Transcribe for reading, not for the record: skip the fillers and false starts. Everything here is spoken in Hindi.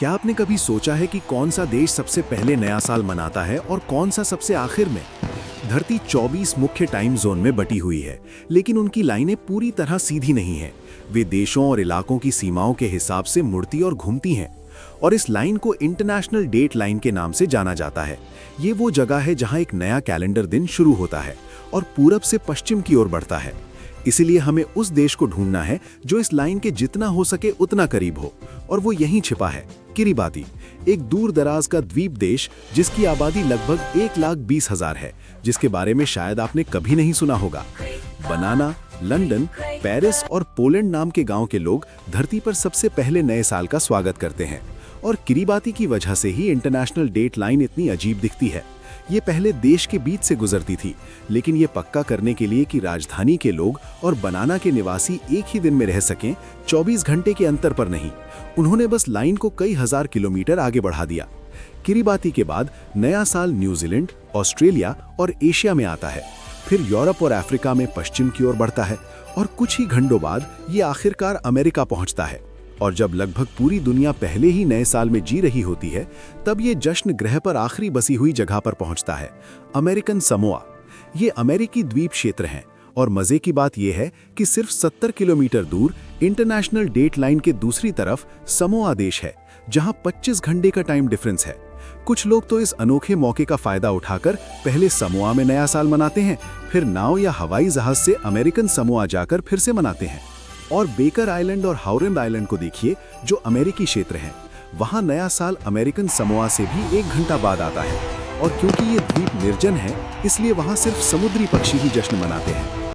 क्या आपने कभी सोचा है कि कौन सा देश सबसे पहले नया साल मनाता है और कौन सा सबसे आखिर में? धरती 24 मुख्य टाइम जोन में बटी हुई है, लेकिन उनकी लाइनें पूरी तरह सीधी नहीं हैं। वे देशों और इलाकों की सीमाओं के हिसाब से मुड़ती और घूमती हैं। और इस लाइन को इंटरनेशनल डेट लाइन के नाम से जाना जाता है। ये वो जगह है जहां एक नया कैलेंडर दिन शुरू होता है और पूरब से पश्चिम की ओर बढ़ता है। इसीलिए हमें उस देश को ढूंढना है जो इस लाइन के जितना हो सके उतना करीब हो, और वो यहीं छिपा है, किरिबाती, एक दूर दराज का द्वीप देश जिसकी आबादी लगभग 1,20,000 है, जिसके बारे में शायद आपने कभी नहीं सुना होगा। बनाना, लंदन, पेरिस और पोलैंड नाम के गांव के लोग धरती पर सबसे पहले नए साल का स्वागत करते हैं, और किरिबाती की वजह से ही इंटरनेशनल डेट लाइन इतनी अजीब दिखती है। ये पहले देश के बीच से गुजरती थी, लेकिन ये पक्का करने के लिए कि राजधानी के लोग और बनाना के निवासी एक ही दिन में रह सकें, 24 घंटे के अंतर पर नहीं, उन्होंने बस लाइन को कई हजार किलोमीटर आगे बढ़ा दिया। किरिबाती के बाद नया साल न्यूजीलैंड, ऑस्ट्रेलिया और एशिया में आता है, फिर यूरोप और अफ्रीका में पश्चिम की ओर बढ़ता है, और कुछ ही घंटों बाद ये आखिरकार अमेरिका पहुंचता है। और जब लगभग पूरी दुनिया पहले ही नए साल में जी रही होती है, तब ये जश्न ग्रह पर आखिरी बसी हुई जगह पर पहुंचता है, अमेरिकन समोआ। ये अमेरिकी द्वीप क्षेत्र हैं, और मजे की बात यह है कि सिर्फ 70 किलोमीटर दूर इंटरनेशनल डेट लाइन के दूसरी तरफ समोआ देश है, जहां 25 घंटे का टाइम डिफरेंस है। कुछ लोग तो इस अनोखे मौके का फायदा उठाकर पहले समोआ में नया साल मनाते हैं, फिर नाव या हवाई जहाज से अमेरिकन समोआ जाकर फिर से मनाते हैं। और बेकर आइलैंड और हाउरेंड आइलैंड को देखिए, जो अमेरिकी क्षेत्र हैं, वहां नया साल अमेरिकन समोआ से भी 1 घंटा बाद आता है। और क्योंकि ये द्वीप निर्जन है, इसलिए वहां सिर्फ समुद्री पक्षी ही जश्न मनाते हैं।